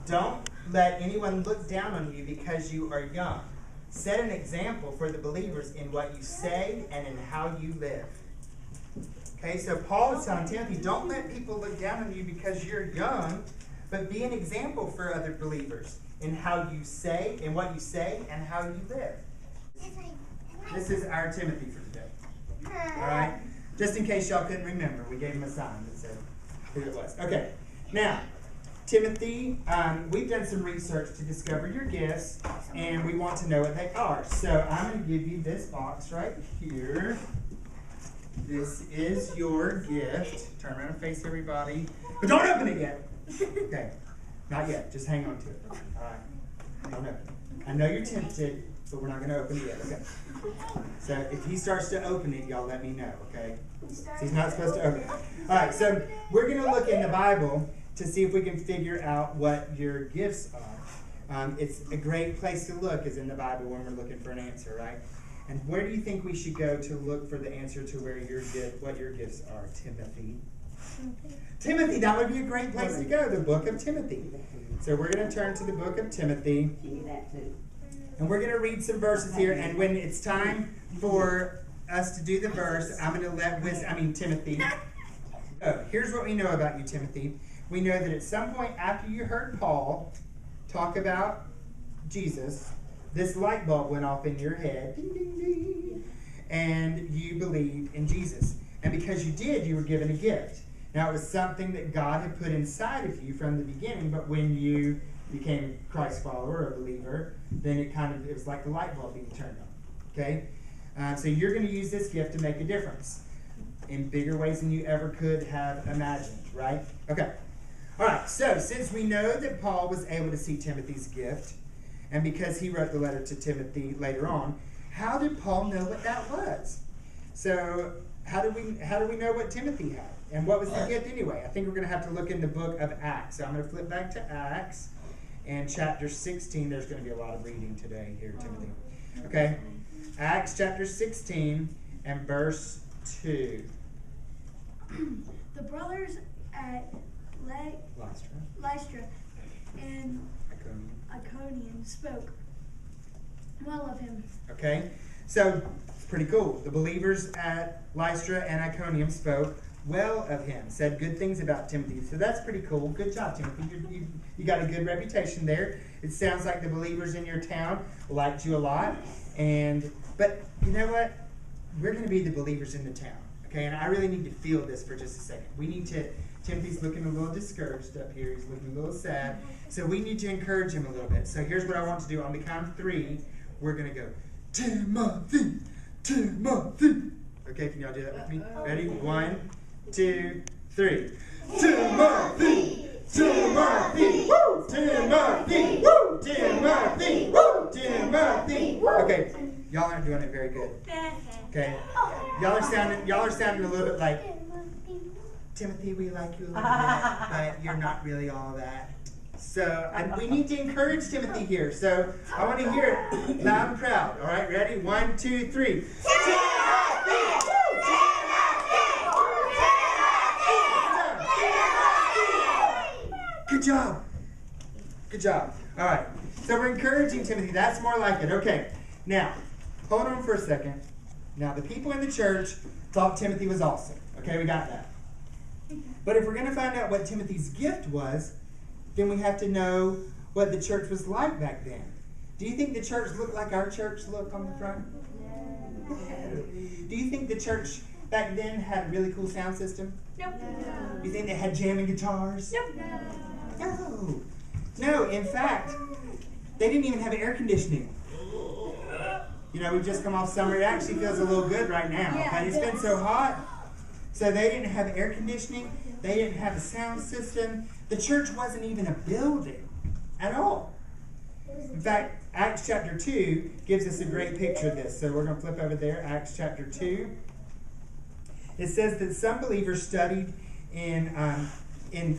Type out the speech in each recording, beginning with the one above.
Don't let anyone look down on you because you are young. Set an example for the believers in what you say and in how you live. Okay, so Paul is telling Timothy, don't let people look down on you because you're young, but be an example for other believers in how you say, in what you say, and how you live. This is our Timothy for today. All right? Just in case y'all couldn't remember, we gave him a sign that said who it was. Okay, now, Timothy, we've done some research to discover your gifts, and we want to know what they are. So I'm going to give you this box right here. This is your gift. Turn around and face everybody. But don't open it yet. Okay, not yet. Just hang on to it. All right. Don't open it. I know you're tempted, but we're not going to open it yet. Okay. So if he starts to open it, y'all let me know, okay? He's not supposed to open it. All right, so we're going to look in the Bible to see if we can figure out what your gifts are. It's a great place to look is in the Bible when we're looking for an answer, right? And where do you think we should go to look for the answer to where what your gifts are, Timothy? Timothy, that would be a great place to go, the book of Timothy. So we're going to turn to the book of Timothy. And we're going to read some verses here. And when it's time for us to do the verse, I'm going to let Timothy. Oh, here's what we know about you, Timothy. We know that at some point after you heard Paul talk about Jesus, this light bulb went off in your head, ding, ding, ding, and you believed in Jesus. And because you did, you were given a gift. Now, it was something that God had put inside of you from the beginning, but when you became a Christ follower, a believer, then it was like the light bulb being turned on. Okay? So you're going to use this gift to make a difference in bigger ways than you ever could have imagined, right? Okay. All right, so since we know that Paul was able to see Timothy's gift, and because he wrote the letter to Timothy later on, how did Paul know what that was? So how do we know what Timothy had? And what was the gift anyway? I think we're going to have to look in the book of Acts. So I'm going to flip back to Acts, and chapter 16. There's going to be a lot of reading today here, Timothy. Okay? Acts chapter 16 and verse 2. The brothers at Lystra and Iconium spoke well of him. Okay, so it's pretty cool. The believers at Lystra and Iconium spoke well of him, said good things about Timothy. So that's pretty cool. Good job, Timothy. You got a good reputation there. It sounds like the believers in your town liked you a lot. But you know what? We're going to be the believers in the town. Okay, and I really need to feel this for just a second. Timothy's looking a little discouraged up here. He's looking a little sad. So we need to encourage him a little bit. So here's what I want to do. On the count of 3, we're going to go, Timothy, Timothy. Okay, can y'all do that with me? Ready? 1, 2, 3. Timothy, Timothy, woo! Timothy, woo! Timothy, woo! Timothy. Okay, y'all aren't doing it very good. Okay, y'all are sounding a little bit like, Timothy, we like you a little bit, but you're not really all that. So we need to encourage Timothy here. So I want to hear it loud and proud. All right, ready? 1, 2, 3. Timothy! Good job. Good job. All right. So we're encouraging Timothy. That's more like it. Okay. Now, hold on for a second. Now, the people in the church thought Timothy was awesome. Okay, we got that. But if we're going to find out what Timothy's gift was, then we have to know what the church was like back then. Do you think the church looked like our church look on the front? No. Do you think the church back then had a really cool sound system? Nope. Do you think they had jamming guitars? Nope. No, in fact, they didn't even have air conditioning. You know, we've just come off summer. It actually feels a little good right now. Yeah, It's been so hot. So they didn't have air conditioning. They didn't have a sound system. The church wasn't even a building at all. In fact, Acts chapter 2 gives us a great picture of this. So we're going to flip over there, Acts chapter 2. It says that some believers studied in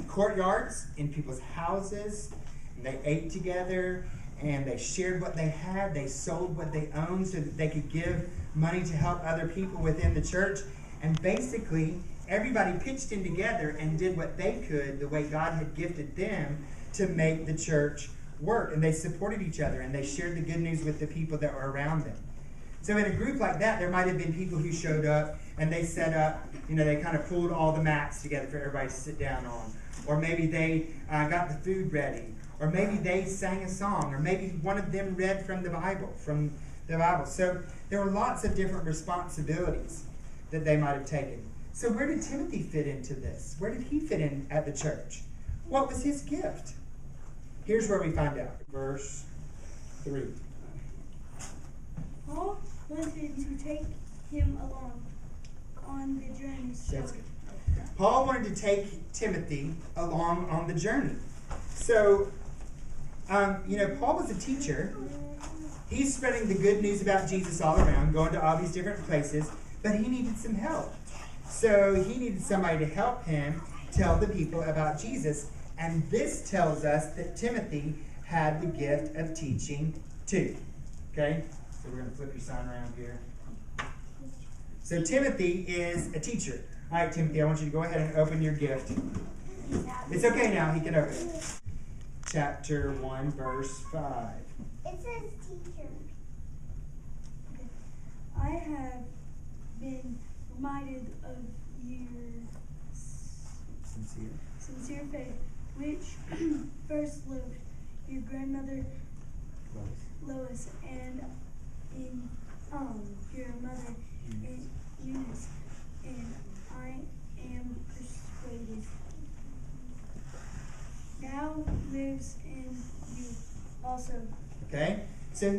courtyards, in people's houses, and they ate together, and they shared what they had. They sold what they owned so that they could give money to help other people within the church. And basically, everybody pitched in together and did what they could the way God had gifted them to make the church work. And they supported each other, and they shared the good news with the people that were around them. So in a group like that, there might have been people who showed up and they set up, they kind of pulled all the mats together for everybody to sit down on. Or maybe they got the food ready. Or maybe they sang a song. Or maybe one of them read from the Bible. So there were lots of different responsibilities that they might have taken. So where did Timothy fit into this? Where did he fit in at the church? What was his gift? Here's where we find out. Verse 3. Paul wanted to take him along on the journey. That's good. Paul wanted to take Timothy along on the journey. So, Paul was a teacher. He's spreading the good news about Jesus all around, going to all these different places, but he needed some help. So he needed somebody to help him tell the people about Jesus. And this tells us that Timothy had the gift of teaching too. Okay? So we're going to flip your sign around here. So Timothy is a teacher. All right, Timothy, I want you to go ahead and open your gift. It's okay now. He can open it. Chapter 1, verse 5. It says teacher. I have been reminded of your sincere faith, which first loved your grandmother Lois and in your mother and Eunice, and I am persuaded now lives in you also. Okay? So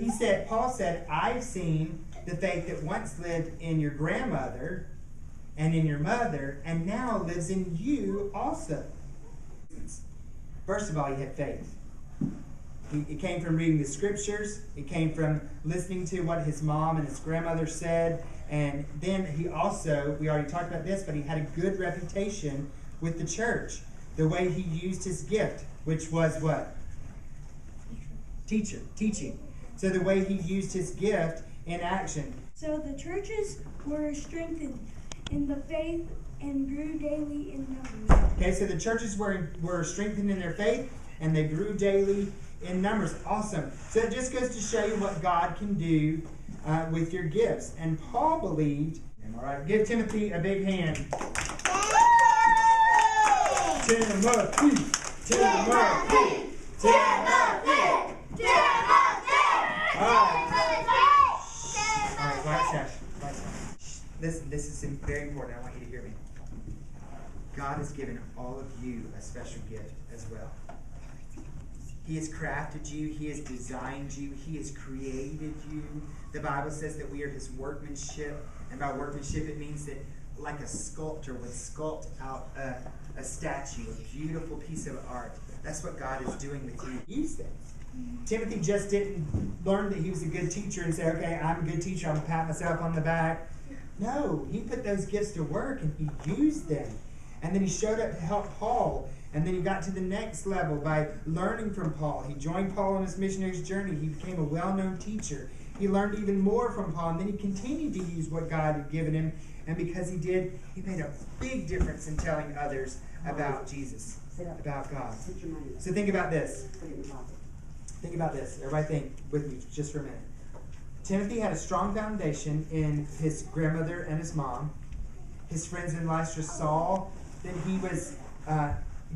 Paul said, I've seen the faith that once lived in your grandmother and in your mother, and now lives in you also. First of all, he had faith. It came from reading the scriptures. It came from listening to what his mom and his grandmother said. And then he also, we already talked about this, but he had a good reputation with the church. The way he used his gift, which was what? Teaching. So the way he used his gift in action. So the churches were strengthened in the faith and grew daily in numbers. Okay, so the churches were strengthened in their faith, and they grew daily in numbers. Awesome. So it just goes to show you what God can do with your gifts. And Paul believed, all right, give Timothy a big hand. Timothy! Alright, watch. Listen, this is very important. I want you to hear me. God has given all of you a special gift as well. He has crafted you. He has designed you. He has created you. The Bible says that we are his workmanship. And by workmanship, it means that like a sculptor would sculpt out a statue, a beautiful piece of art. That's what God is doing with you. Use them. Timothy just didn't learn that he was a good teacher and say, okay, I'm a good teacher, I'm going to pat myself on the back. No, he put those gifts to work and he used them. And then he showed up to help Paul. And then he got to the next level by learning from Paul. He joined Paul on his missionary's journey. He became a well-known teacher. He learned even more from Paul. And then he continued to use what God had given him. And because he did, he made a big difference in telling others about Jesus, about God. So think about this. Think about this. Everybody think with me just for a minute. Timothy had a strong foundation in his grandmother and his mom. His friends in Lystra saw that he was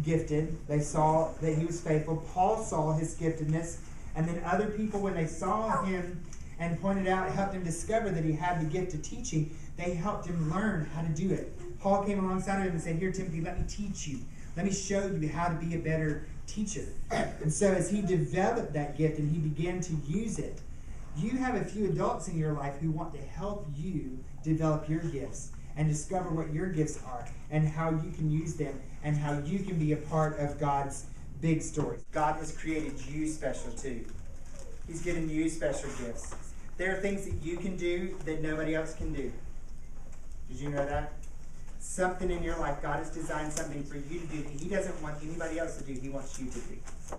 gifted. They saw that he was faithful. Paul saw his giftedness. And then other people, when they saw him and pointed out, helped him discover that he had the gift of teaching, they helped him learn how to do it. Paul came alongside of him and said, here, Timothy, let me teach you. Let me show you how to be a better teacher. And so as he developed that gift and he began to use it, you have a few adults in your life who want to help you develop your gifts and discover what your gifts are and how you can use them and how you can be a part of God's big story. God has created you special too. He's given you special gifts. There are things that you can do that nobody else can do. Did you know that? Something in your life, God has designed something for you to do that he doesn't want anybody else to do. He wants you to do.